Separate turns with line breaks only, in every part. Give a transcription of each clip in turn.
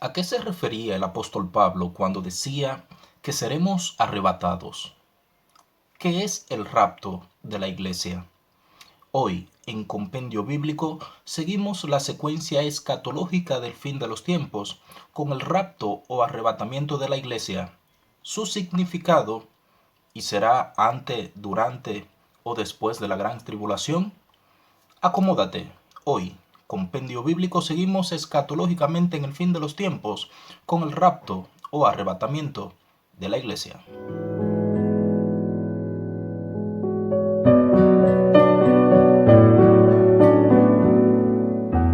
¿A qué se refería el apóstol Pablo cuando decía que seremos arrebatados? ¿Qué es el rapto de la iglesia? Hoy, en Compendio Bíblico, seguimos la secuencia escatológica del fin de los tiempos con el rapto o arrebatamiento de la iglesia, su significado y será antes, durante o después de la gran tribulación. Acomódate. Hoy, Compendio Bíblico, seguimos escatológicamente en el fin de los tiempos con el rapto o arrebatamiento de la iglesia.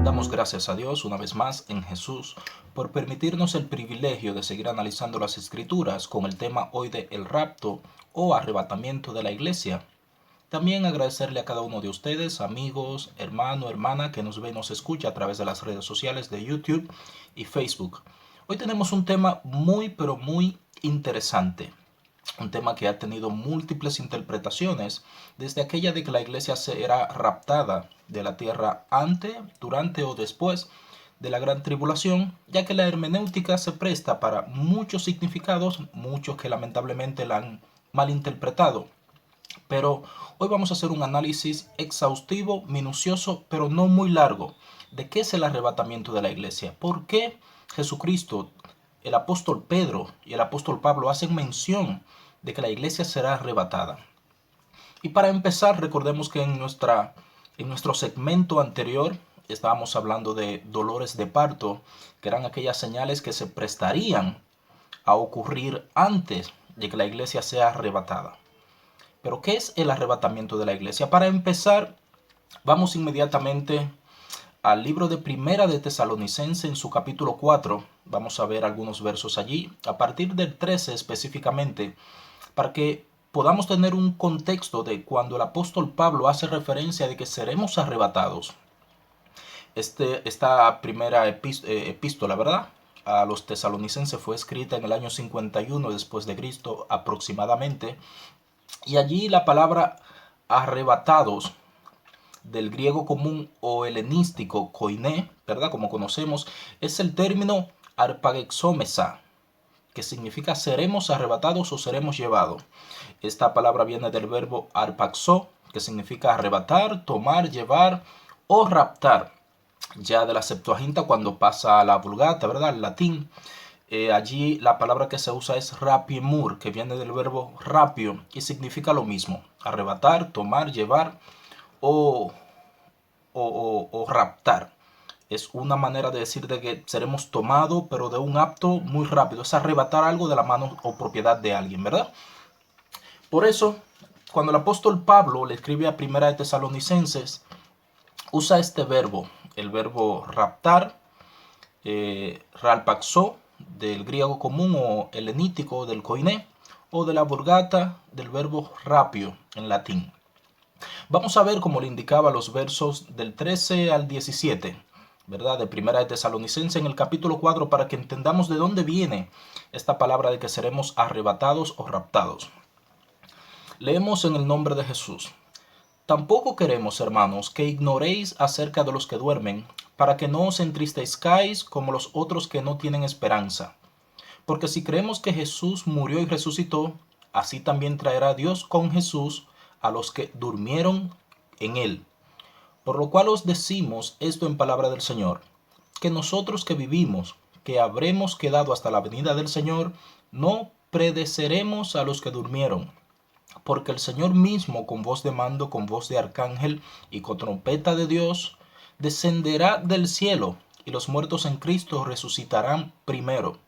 Damos gracias a Dios una vez más en Jesús por permitirnos el privilegio de seguir analizando las escrituras con el tema hoy de el rapto o arrebatamiento de la iglesia. También agradecerle a cada uno de ustedes, amigos, hermano, hermana, que nos ve y nos escucha a través de las redes sociales de YouTube y Facebook. Hoy tenemos un tema muy, pero muy interesante. Un tema que ha tenido múltiples interpretaciones, desde aquella de que la iglesia será raptada de la tierra antes, durante o después de la gran tribulación, ya que la hermenéutica se presta para muchos significados, muchos que lamentablemente la han malinterpretado. Pero hoy vamos a hacer un análisis exhaustivo, minucioso, pero no muy largo, de qué es el arrebatamiento de la iglesia. ¿Por qué Jesucristo, el apóstol Pedro y el apóstol Pablo hacen mención de que la iglesia será arrebatada? Y para empezar, recordemos que en nuestro segmento anterior estábamos hablando de dolores de parto, que eran aquellas señales que se prestarían a ocurrir antes de que la iglesia sea arrebatada. Pero ¿qué es el arrebatamiento de la iglesia? Para empezar, vamos inmediatamente al libro de Primera de Tesalonicense en su capítulo 4. Vamos a ver algunos versos allí, a partir del 13 específicamente, para que podamos tener un contexto de cuando el apóstol Pablo hace referencia de que seremos arrebatados. Esta primera epístola, ¿verdad?, a los tesalonicenses fue escrita en el año 51 después de Cristo aproximadamente. Y allí la palabra arrebatados, del griego común o helenístico koiné, ¿verdad?, como conocemos, es el término arpagexomesa, que significa seremos arrebatados o seremos llevados. Esta palabra viene del verbo arpaxo, que significa arrebatar, tomar, llevar o raptar. Ya de la Septuaginta, cuando pasa a la Vulgata, ¿verdad?, al latín, allí la palabra que se usa es rapiemur, que viene del verbo rapio y significa lo mismo: arrebatar, tomar, llevar o, o raptar. Es una manera de decir de que seremos tomados, pero de un acto muy rápido. Es arrebatar algo de la mano o propiedad de alguien, ¿verdad? Por eso, cuando el apóstol Pablo le escribe a Primera de Tesalonicenses, usa este verbo, el verbo raptar, ralpaxo, del griego común o helenítico del koiné, o de la vulgata del verbo rapio en latín. Vamos a ver, como le indicaba, los versos del 13 al 17, ¿verdad?, de Primera de Tesalonicense en el capítulo 4, para que entendamos de dónde viene esta palabra de que seremos arrebatados o raptados. Leemos en el nombre de Jesús. Tampoco queremos, hermanos, que ignoréis acerca de los que duermen, para que no os entristezcáis como los otros que no tienen esperanza. Porque si creemos que Jesús murió y resucitó, así también traerá Dios con Jesús a los que durmieron en él. Por lo cual os decimos esto en palabra del Señor, que nosotros que vivimos, que habremos quedado hasta la venida del Señor, no predeceremos a los que durmieron. Porque el Señor mismo, con voz de mando, con voz de arcángel y con trompeta de Dios, descenderá del cielo, y los muertos en Cristo resucitarán primero.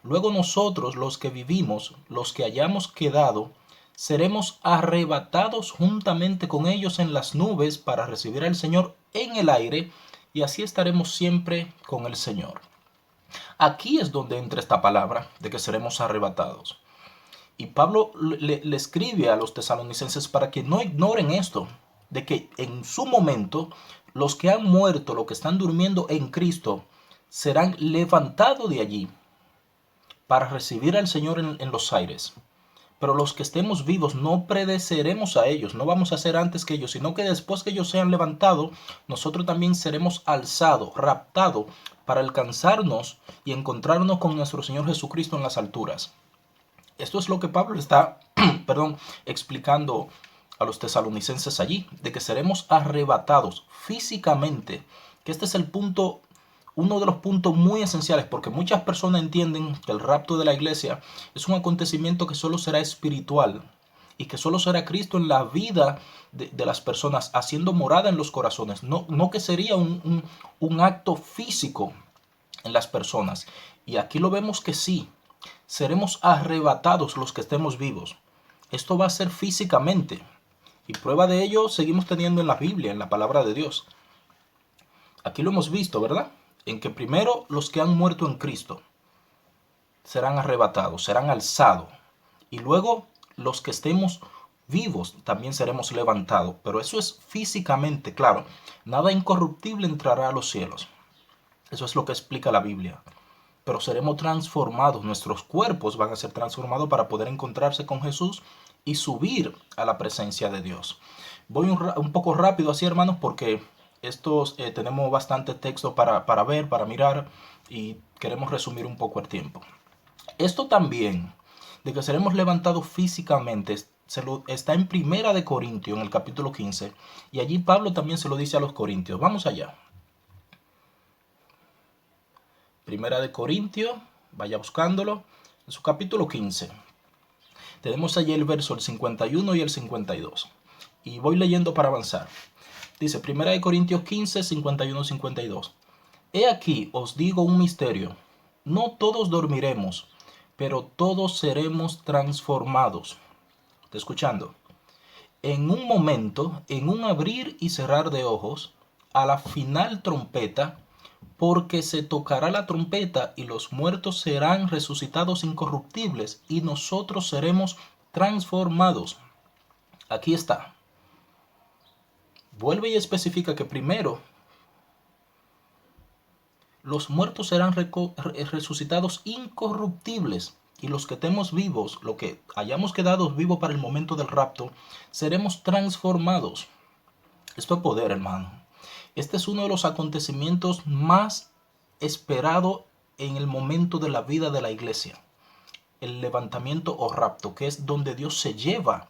Luego nosotros, los que vivimos, los que hayamos quedado, seremos arrebatados juntamente con ellos en las nubes para recibir al Señor en el aire, y así estaremos siempre con el Señor. Aquí es donde entra esta palabra de que seremos arrebatados. Y Pablo le escribe a los tesalonicenses para que no ignoren esto, de que en su momento los que han muerto, los que están durmiendo en Cristo, serán levantados de allí para recibir al Señor en los aires. Pero los que estemos vivos no predeceremos a ellos, no vamos a ser antes que ellos, sino que después que ellos sean levantados, nosotros también seremos alzados, raptados, para alcanzarnos y encontrarnos con nuestro Señor Jesucristo en las alturas. Esto es lo que Pablo está, perdón, explicando a los tesalonicenses allí, de que seremos arrebatados físicamente, que este es el punto, uno de los puntos muy esenciales, porque muchas personas entienden que el rapto de la iglesia es un acontecimiento que solo será espiritual y que solo será Cristo en la vida de las personas, haciendo morada en los corazones, no que sería un acto físico en las personas. Y aquí lo vemos que sí, seremos arrebatados los que estemos vivos. Esto va a ser físicamente. Y prueba de ello seguimos teniendo en la Biblia, en la palabra de Dios. Aquí lo hemos visto, ¿verdad? En que primero los que han muerto en Cristo serán arrebatados, serán alzados. Y luego los que estemos vivos también seremos levantados. Pero eso es físicamente, claro. Nada incorruptible entrará a los cielos. Eso es lo que explica la Biblia. Pero seremos transformados, nuestros cuerpos van a ser transformados para poder encontrarse con Jesús y subir a la presencia de Dios. Voy un poco rápido así, hermanos, porque tenemos bastante texto para ver, para mirar, y queremos resumir un poco el tiempo. Esto también, de que seremos levantados físicamente, está en Primera de Corintios, en el capítulo 15, y allí Pablo también se lo dice a los corintios. Vamos allá. Primera de Corintios, vaya buscándolo, en su capítulo 15. Tenemos allí el verso el 51 y el 52. Y voy leyendo para avanzar. Dice, Primera de Corintios 15, 51, 52. He aquí os digo un misterio. No todos dormiremos, pero todos seremos transformados. ¿Está escuchando? En un momento, en un abrir y cerrar de ojos, a la final trompeta, porque se tocará la trompeta y los muertos serán resucitados incorruptibles y nosotros seremos transformados. Aquí está. Vuelve y especifica que primero los muertos serán resucitados incorruptibles y los que estemos vivos, lo que hayamos quedado vivos para el momento del rapto, seremos transformados. Esto es poder, hermano. Este es uno de los acontecimientos más esperados en el momento de la vida de la iglesia. El levantamiento o rapto, que es donde Dios se lleva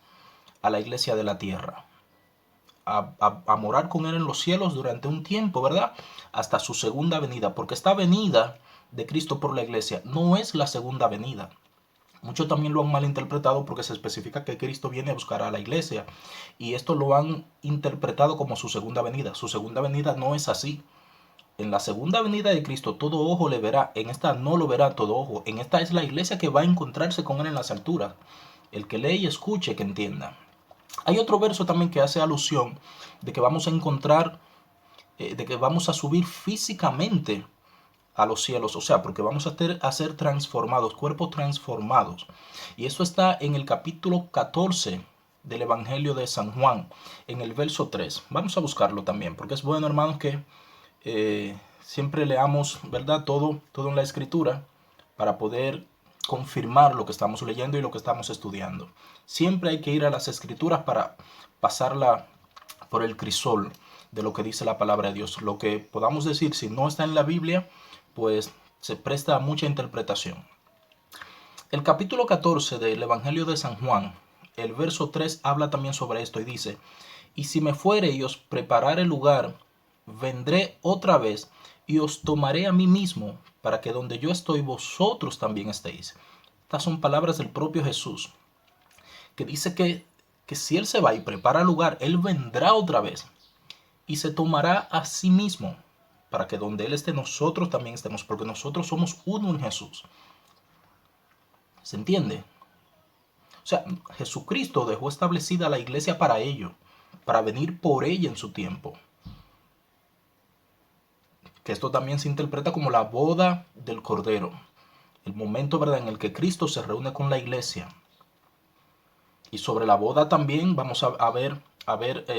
a la iglesia de la tierra. A morar con Él en los cielos durante un tiempo, ¿verdad? Hasta su segunda venida. Porque esta venida de Cristo por la iglesia no es la segunda venida. Muchos también lo han malinterpretado porque se especifica que Cristo viene a buscar a la iglesia. Y esto lo han interpretado como su segunda venida. Su segunda venida no es así. En la segunda venida de Cristo todo ojo le verá. En esta no lo verá todo ojo. En esta es la iglesia que va a encontrarse con Él en las alturas. El que lee y escuche, que entienda. Hay otro verso también que hace alusión de que vamos a encontrar, de que vamos a subir físicamente a los cielos, o sea, porque vamos a ser transformados, cuerpos transformados. Y eso está en el capítulo 14 del Evangelio de San Juan, en el verso 3. Vamos a buscarlo también, porque es bueno, hermanos, que siempre leamos, ¿verdad? Todo en la Escritura para poder confirmar lo que estamos leyendo y lo que estamos estudiando. Siempre hay que ir a las Escrituras para pasarla por el crisol de lo que dice la palabra de Dios. Lo que podamos decir, si no está en la Biblia, pues se presta a mucha interpretación. El capítulo 14 del Evangelio de San Juan, el verso 3 habla también sobre esto y dice, y si me fuere y os preparare lugar, vendré otra vez y os tomaré a mí mismo, para que donde yo estoy vosotros también estéis. Estas son palabras del propio Jesús, que dice que si Él se va y prepara lugar, Él vendrá otra vez y se tomará a sí mismo, para que donde Él esté nosotros también estemos, porque nosotros somos uno en Jesús. ¿Se entiende? O sea, Jesucristo dejó establecida la iglesia para ello, para venir por ella en su tiempo. Que esto también se interpreta como la boda del Cordero, el momento, ¿verdad?, en el que Cristo se reúne con la iglesia. Y sobre la boda también vamos a ver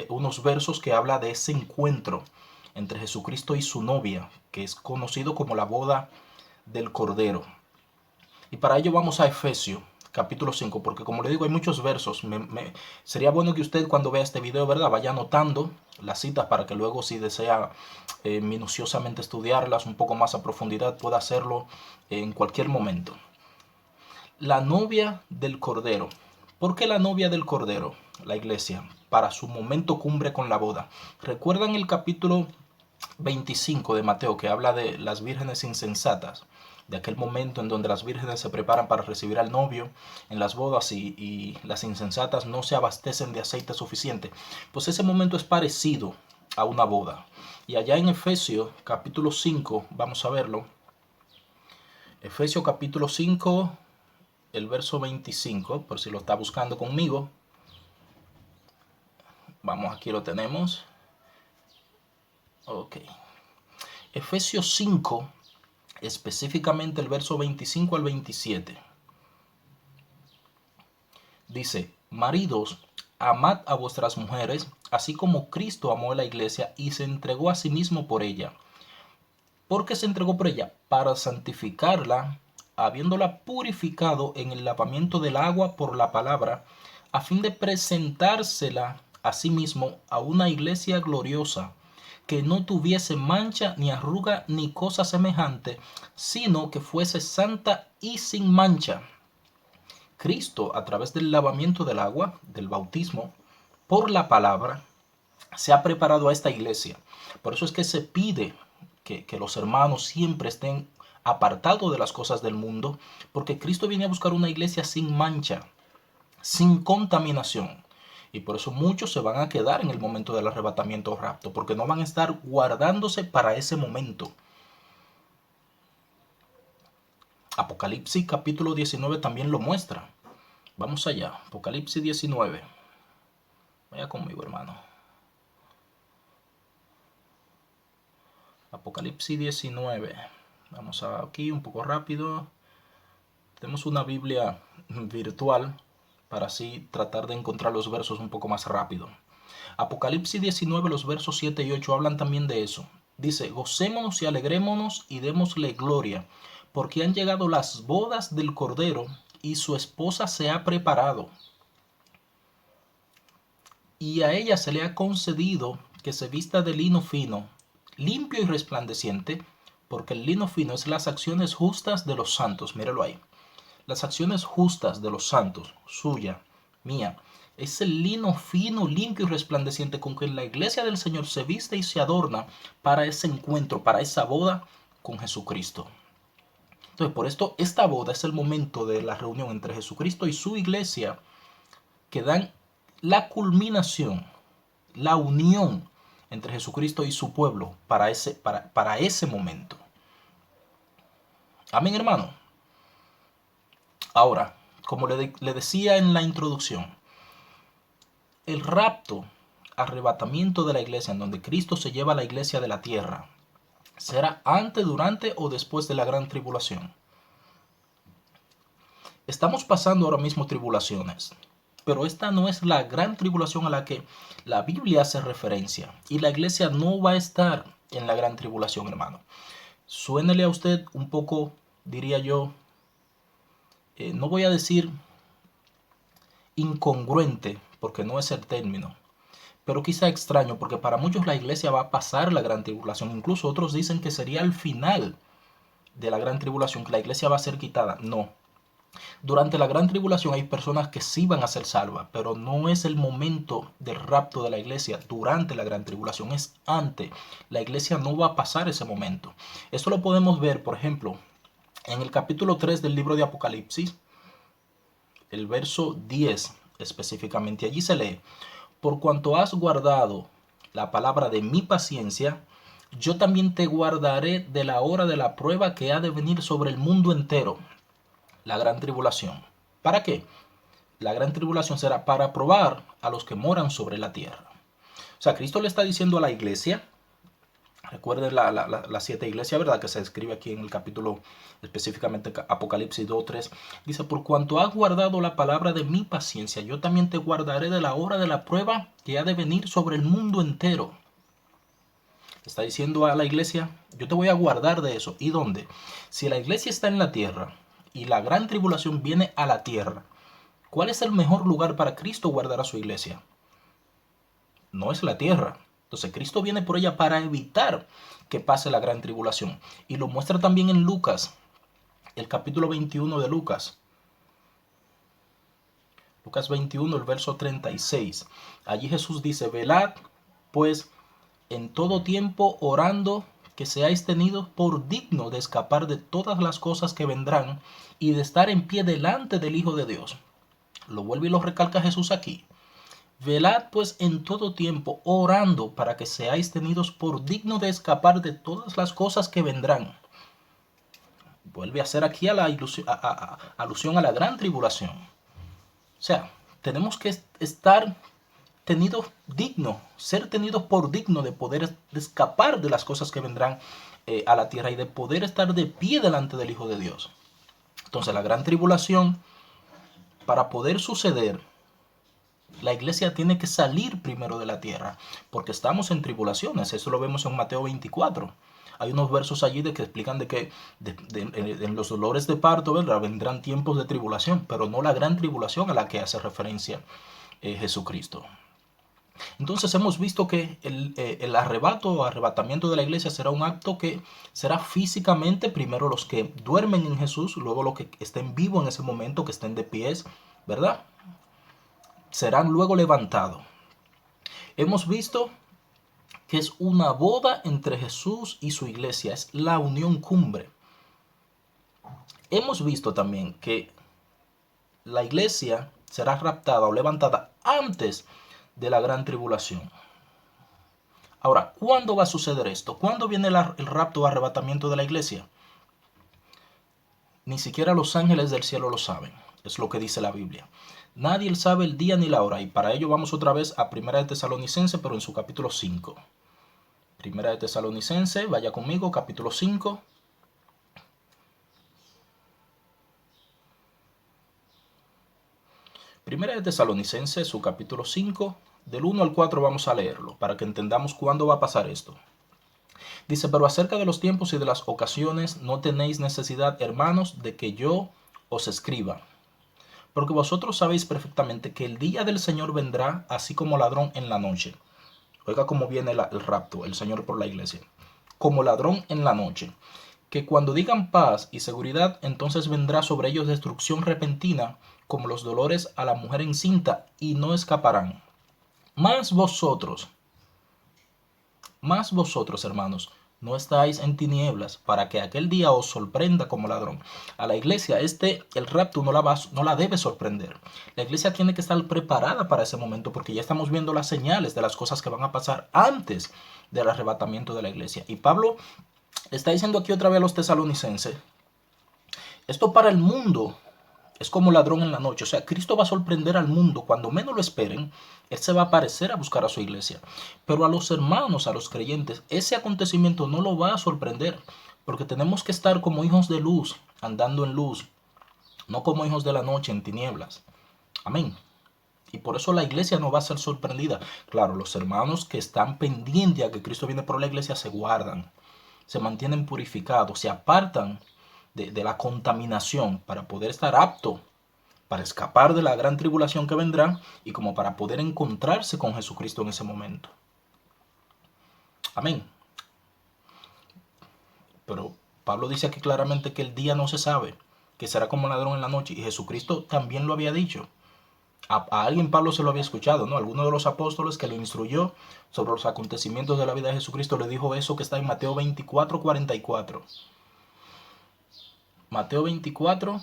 unos versos que habla de ese encuentro entre Jesucristo y su novia, que es conocido como la boda del Cordero. Y para ello vamos a Efesios, capítulo 5, porque como le digo, hay muchos versos. Sería bueno que usted cuando vea este video, ¿verdad?, vaya anotando las citas para que luego, si desea minuciosamente estudiarlas un poco más a profundidad, pueda hacerlo en cualquier momento. La novia del Cordero. ¿Por qué la novia del Cordero? La iglesia, para su momento cumbre con la boda. ¿Recuerdan el capítulo 25 de Mateo, que habla de las vírgenes insensatas? De aquel momento en donde las vírgenes se preparan para recibir al novio en las bodas y las insensatas no se abastecen de aceite suficiente. Pues ese momento es parecido a una boda. Y allá en Efesios capítulo 5, vamos a verlo. Efesios capítulo 5, el verso 25, por si lo está buscando conmigo. Vamos, aquí lo tenemos. Ok. Efesios 5, específicamente el verso 25 al 27. Dice: maridos, amad a vuestras mujeres, así como Cristo amó a la iglesia y se entregó a sí mismo por ella. ¿Por qué se entregó por ella? Para santificarla, habiéndola purificado en el lavamiento del agua por la palabra, a fin de presentársela a sí mismo a una iglesia gloriosa, que no tuviese mancha ni arruga ni cosa semejante, sino que fuese santa y sin mancha. Cristo, a través del lavamiento del agua, del bautismo, por la palabra, se ha preparado a esta iglesia. Por eso es que se pide que los hermanos siempre estén apartados de las cosas del mundo, porque Cristo viene a buscar una iglesia sin mancha, sin contaminación. Y por eso muchos se van a quedar en el momento del arrebatamiento o rapto, porque no van a estar guardándose para ese momento. Apocalipsis capítulo 19 también lo muestra. Vamos allá, Apocalipsis 19. Vaya conmigo, hermano. Apocalipsis 19. Vamos aquí un poco rápido. Tenemos una Biblia virtual para así tratar de encontrar los versos un poco más rápido. Apocalipsis 19, los versos 7 y 8 hablan también de eso. Dice: gocémonos y alegrémonos y démosle gloria, porque han llegado las bodas del Cordero y su esposa se ha preparado. Y a ella se le ha concedido que se vista de lino fino, limpio y resplandeciente, porque el lino fino es las acciones justas de los santos. Míralo ahí. Las acciones justas de los santos, suya, mía, es el lino fino, limpio y resplandeciente con que la iglesia del Señor se viste y se adorna para ese encuentro, para esa boda con Jesucristo. Entonces, por esto, esta boda es el momento de la reunión entre Jesucristo y su iglesia, que dan la culminación, la unión entre Jesucristo y su pueblo para ese momento. Amén, hermano. Ahora, como le decía en la introducción, el rapto, arrebatamiento de la iglesia, en donde Cristo se lleva a la iglesia de la tierra, ¿será antes, durante o después de la gran tribulación? Estamos pasando ahora mismo tribulaciones, pero esta no es la gran tribulación a la que la Biblia hace referencia. Y la iglesia no va a estar en la gran tribulación, hermano. Suénele a usted un poco, diría yo, no voy a decir incongruente, porque no es el término, pero quizá extraño, porque para muchos la iglesia va a pasar la gran tribulación. Incluso otros dicen que sería el final de la gran tribulación, que la iglesia va a ser quitada. No. Durante la gran tribulación hay personas que sí van a ser salvas, pero no es el momento del rapto de la iglesia durante la gran tribulación, es antes. La iglesia no va a pasar ese momento. Esto lo podemos ver, por ejemplo, en el capítulo 3 del libro de Apocalipsis, el verso 10 específicamente. Allí se lee: por cuanto has guardado la palabra de mi paciencia, yo también te guardaré de la hora de la prueba que ha de venir sobre el mundo entero, la gran tribulación. ¿Para qué? La gran tribulación será para probar a los que moran sobre la tierra. O sea, Cristo le está diciendo a la iglesia, recuerden las 7 iglesias, ¿verdad?, que se describe aquí en el capítulo, específicamente Apocalipsis 2:3. Dice: por cuanto has guardado la palabra de mi paciencia, yo también te guardaré de la hora de la prueba que ha de venir sobre el mundo entero. Está diciendo a la iglesia: yo te voy a guardar de eso. ¿Y dónde? Si la iglesia está en la tierra y la gran tribulación viene a la tierra, ¿cuál es el mejor lugar para Cristo guardar a su iglesia? No es la tierra. Entonces Cristo viene por ella para evitar que pase la gran tribulación. Y lo muestra también en Lucas, el capítulo 21 de Lucas. Lucas 21, el verso 36. Allí Jesús dice, velad pues en todo tiempo orando que seáis tenidos por digno de escapar de todas las cosas que vendrán y de estar en pie delante del Hijo de Dios. Lo vuelve y lo recalca Jesús aquí. Velad pues en todo tiempo, orando para que seáis tenidos por digno de escapar de todas las cosas que vendrán. Vuelve a hacer aquí alusión a la gran tribulación. O sea, tenemos que estar tenidos dignos, ser tenidos por digno de poder escapar de las cosas que vendrán a la tierra y de poder estar de pie delante del Hijo de Dios. Entonces la gran tribulación, para poder suceder, la iglesia tiene que salir primero de la tierra, porque estamos en tribulaciones. Eso lo vemos en Mateo 24. Hay unos versos allí que explican de que en los dolores de parto, ¿verdad?, vendrán tiempos de tribulación, pero no la gran tribulación a la que hace referencia Jesucristo. Entonces hemos visto que el arrebato o arrebatamiento de la iglesia será un acto que será físicamente, primero los que duermen en Jesús, luego los que estén vivos en ese momento, que estén de pies, ¿verdad?, serán luego levantados. Hemos visto que es una boda entre Jesús y su iglesia, es la unión cumbre. Hemos visto también que la iglesia será raptada o levantada antes de la gran tribulación. Ahora, ¿cuándo va a suceder esto? ¿Cuándo viene el rapto o arrebatamiento de la iglesia? Ni siquiera los ángeles del cielo lo saben. Es lo que dice la Biblia. Nadie sabe el día ni la hora. Y para ello vamos otra vez a Primera de Tesalonicense, pero en su capítulo 5. Primera de Tesalonicense, vaya conmigo, capítulo 5. Primera de Tesalonicense, su capítulo 5, del 1 al 4 vamos a leerlo, para que entendamos cuándo va a pasar esto. Dice, pero acerca de los tiempos y de las ocasiones no tenéis necesidad, hermanos, de que yo os escriba. Porque vosotros sabéis perfectamente que el día del Señor vendrá así como ladrón en la noche. Oiga cómo viene el rapto, el Señor por la iglesia. Como ladrón en la noche. Que cuando digan paz y seguridad, entonces vendrá sobre ellos destrucción repentina, como los dolores a la mujer encinta, y no escaparán. Mas vosotros, hermanos, no estáis en tinieblas, para que aquel día os sorprenda como ladrón. A la iglesia, el rapto no la debe sorprender. La iglesia tiene que estar preparada para ese momento, porque ya estamos viendo las señales de las cosas que van a pasar antes del arrebatamiento de la iglesia. Y Pablo está diciendo aquí otra vez a los tesalonicenses, esto para el mundo es como ladrón en la noche. O sea, Cristo va a sorprender al mundo cuando menos lo esperen. Él se va a aparecer a buscar a su iglesia. Pero a los hermanos, a los creyentes, ese acontecimiento no lo va a sorprender. Porque tenemos que estar como hijos de luz, andando en luz. No como hijos de la noche, en tinieblas. Amén. Y por eso la iglesia no va a ser sorprendida. Claro, los hermanos que están pendientes a que Cristo viene por la iglesia se guardan. Se mantienen purificados, se apartan de la contaminación para poder estar apto para escapar de la gran tribulación que vendrá y como para poder encontrarse con Jesucristo en ese momento. Amén. Pero Pablo dice aquí claramente que el día no se sabe, que será como ladrón en la noche, y Jesucristo también lo había dicho. A alguien Pablo se lo había escuchado, ¿no? Alguno de los apóstoles que lo instruyó sobre los acontecimientos de la vida de Jesucristo le dijo eso que está en Mateo 24, 44. Mateo 24,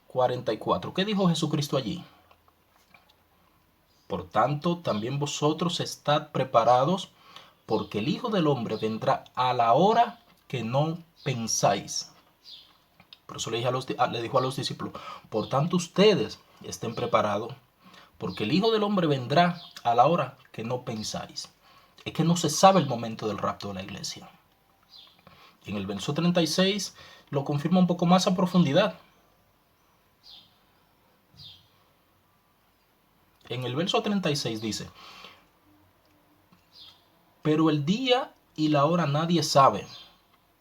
44. ¿Qué dijo Jesucristo allí? Por tanto, también vosotros estad preparados, porque el Hijo del Hombre vendrá a la hora que no pensáis. Por eso le dijo a los discípulos, por tanto ustedes estén preparados, porque el Hijo del Hombre vendrá a la hora que no pensáis. Es que no se sabe el momento del rapto de la iglesia. Y en el verso 36 lo confirma un poco más a profundidad. En el verso 36 dice, pero el día y la hora nadie sabe,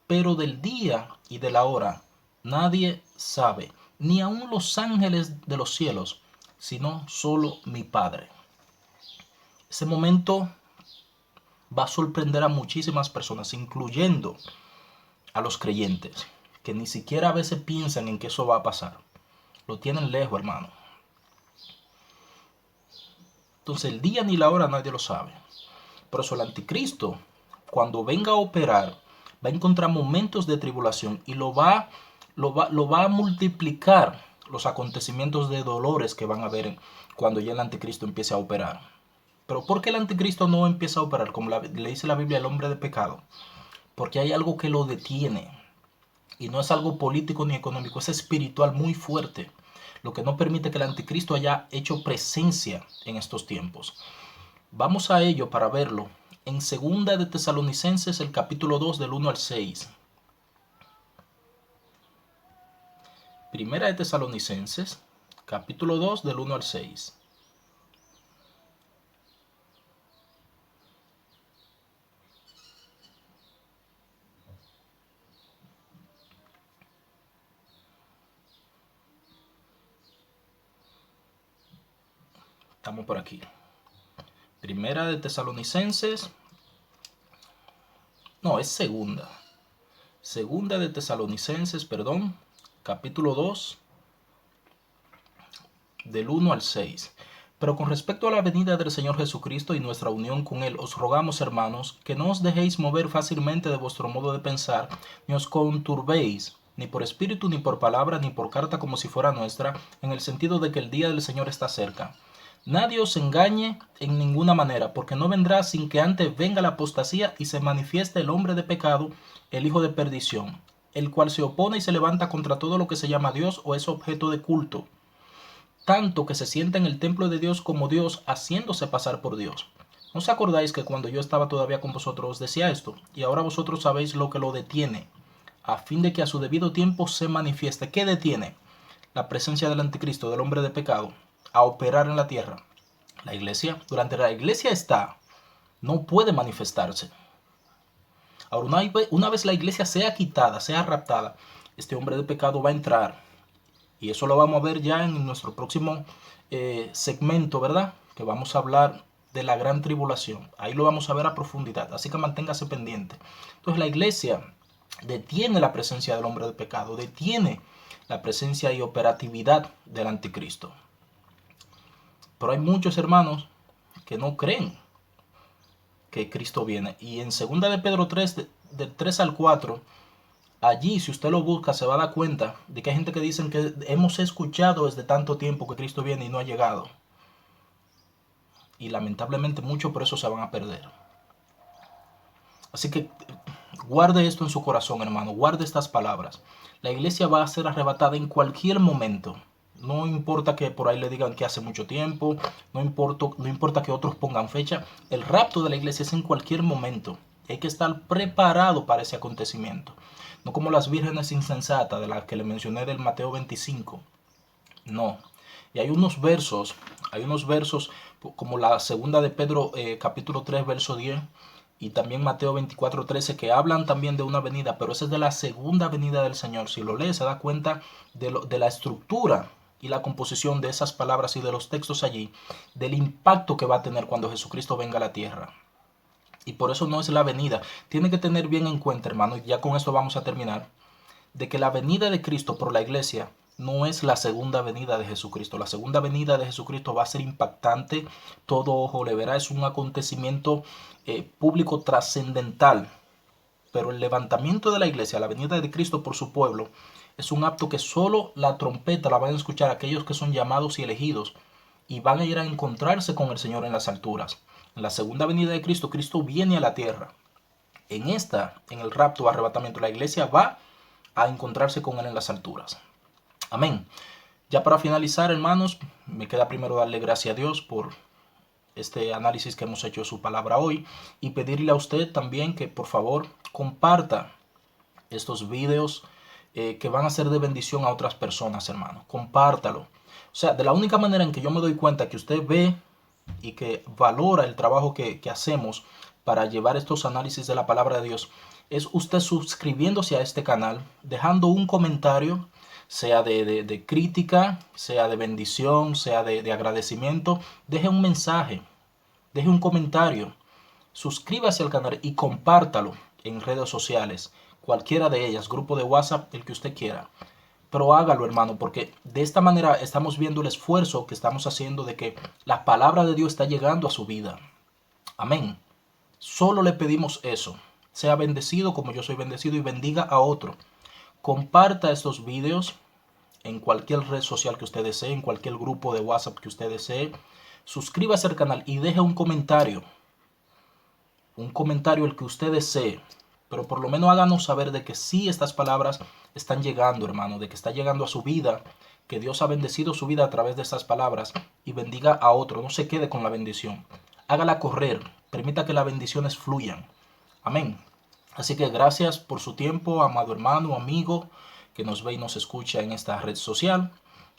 pero del día y de la hora Nadie sabe, ni aun los ángeles de los cielos, sino solo mi Padre. Ese momento va a sorprender a muchísimas personas, incluyendo a los creyentes, que ni siquiera a veces piensan en que eso va a pasar. Lo tienen lejos, hermano. Entonces el día ni la hora nadie lo sabe. Por eso el anticristo, cuando venga a operar, va a encontrar momentos de tribulación y lo va a multiplicar los acontecimientos de dolores que van a haber cuando ya el anticristo empiece a operar. Pero ¿por qué el anticristo no empieza a operar? Como le dice la Biblia, el hombre de pecado. Porque hay algo que lo detiene. Y no es algo político ni económico, es espiritual muy fuerte. Lo que no permite que el anticristo haya hecho presencia en estos tiempos. Vamos a ello para verlo en Segunda de Tesalonicenses, el capítulo 2, del 1 al 6. Primera de Tesalonicenses, capítulo 2, del 1 al 6. Estamos por aquí. Primera de Tesalonicenses. No, es segunda. Segunda de Tesalonicenses, perdón. Capítulo 2, del 1 al 6. Pero con respecto a la venida del Señor Jesucristo y nuestra unión con Él, os rogamos, hermanos, que no os dejéis mover fácilmente de vuestro modo de pensar, ni os conturbéis, ni por espíritu, ni por palabra, ni por carta como si fuera nuestra, en el sentido de que el día del Señor está cerca. Nadie os engañe en ninguna manera, porque no vendrá sin que antes venga la apostasía y se manifieste el hombre de pecado, el hijo de perdición, el cual se opone y se levanta contra todo lo que se llama Dios o es objeto de culto, tanto que se sienta en el templo de Dios como Dios, haciéndose pasar por Dios. ¿No os acordáis que cuando yo estaba todavía con vosotros os decía esto? Y ahora vosotros sabéis lo que lo detiene, a fin de que a su debido tiempo se manifieste. ¿Qué detiene? La presencia del anticristo, del hombre de pecado, a operar en la tierra. La iglesia, durante la iglesia está, no puede manifestarse. Ahora, una vez la iglesia sea quitada, sea raptada, este hombre de pecado va a entrar. Y eso lo vamos a ver ya en nuestro próximo segmento, ¿verdad? Que vamos a hablar de la gran tribulación. Ahí lo vamos a ver a profundidad. Así que manténgase pendiente. Entonces la iglesia detiene la presencia del hombre de pecado, detiene la presencia y operatividad del anticristo. Pero hay muchos hermanos que no creen que Cristo viene. Y en 2 de Pedro 3, del 3 al 4, allí, si usted lo busca, se va a dar cuenta de que hay gente que dicen que hemos escuchado desde tanto tiempo que Cristo viene y no ha llegado. Y lamentablemente muchos por eso se van a perder. Así que guarde esto en su corazón, hermano. Guarde estas palabras. La iglesia va a ser arrebatada en cualquier momento. No importa que por ahí le digan que hace mucho tiempo. No importa que otros pongan fecha. El rapto de la iglesia es en cualquier momento. Hay que estar preparado para ese acontecimiento. No como las vírgenes insensatas de las que le mencioné del Mateo 25. No. Y hay unos versos como la segunda de Pedro capítulo 3 verso 10 y también Mateo 24, 13 que hablan también de una venida, pero esa es de la segunda venida del Señor. Si lo lee se da cuenta de la estructura y la composición de esas palabras y de los textos allí, del impacto que va a tener cuando Jesucristo venga a la tierra. Y por eso no es la venida. Tiene que tener bien en cuenta, hermano, y ya con esto vamos a terminar, de que la venida de Cristo por la iglesia no es la segunda venida de Jesucristo. La segunda venida de Jesucristo va a ser impactante, todo ojo le verá, es un acontecimiento público trascendental. Pero el levantamiento de la iglesia, la venida de Cristo por su pueblo, es un acto que solo la trompeta la van a escuchar aquellos que son llamados y elegidos y van a ir a encontrarse con el Señor en las alturas. En la segunda venida de Cristo, Cristo viene a la tierra. En el rapto o arrebatamiento, la iglesia va a encontrarse con Él en las alturas. Amén. Ya para finalizar, hermanos, me queda primero darle gracias a Dios por este análisis que hemos hecho de su palabra hoy y pedirle a usted también que por favor comparta estos videos que van a ser de bendición a otras personas, hermano. Compártalo. O sea, de la única manera en que yo me doy cuenta que usted ve y que valora el trabajo que hacemos para llevar estos análisis de la palabra de Dios es usted suscribiéndose a este canal, dejando un comentario, sea de crítica, sea de bendición, sea de agradecimiento. Deje un mensaje, deje un comentario, suscríbase al canal y compártalo en redes sociales, cualquiera de ellas, grupo de WhatsApp, el que usted quiera. Pero hágalo, hermano, porque de esta manera estamos viendo el esfuerzo que estamos haciendo de que la palabra de Dios está llegando a su vida. Amén. Solo le pedimos eso. Sea bendecido como yo soy bendecido y bendiga a otro. Comparta estos videos en cualquier red social que usted desee, en cualquier grupo de WhatsApp que usted desee. Suscríbase al canal y deje un comentario. Un comentario el que usted desee. Pero por lo menos háganos saber de que sí estas palabras están llegando, hermano, de que está llegando a su vida, que Dios ha bendecido su vida a través de estas palabras y bendiga a otro. No se quede con la bendición. Hágala correr. Permita que las bendiciones fluyan. Amén. Así que gracias por su tiempo, amado hermano, amigo, que nos ve y nos escucha en esta red social.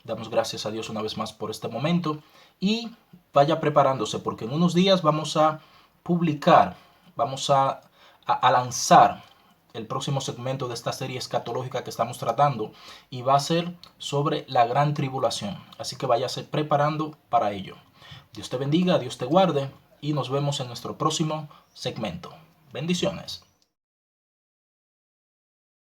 Damos gracias a Dios una vez más por este momento y vaya preparándose porque en unos días vamos a publicar, vamos a lanzar el próximo segmento de esta serie escatológica que estamos tratando y va a ser sobre la gran tribulación. Así que váyase preparando para ello. Dios te bendiga, Dios te guarde y nos vemos en nuestro próximo segmento. Bendiciones.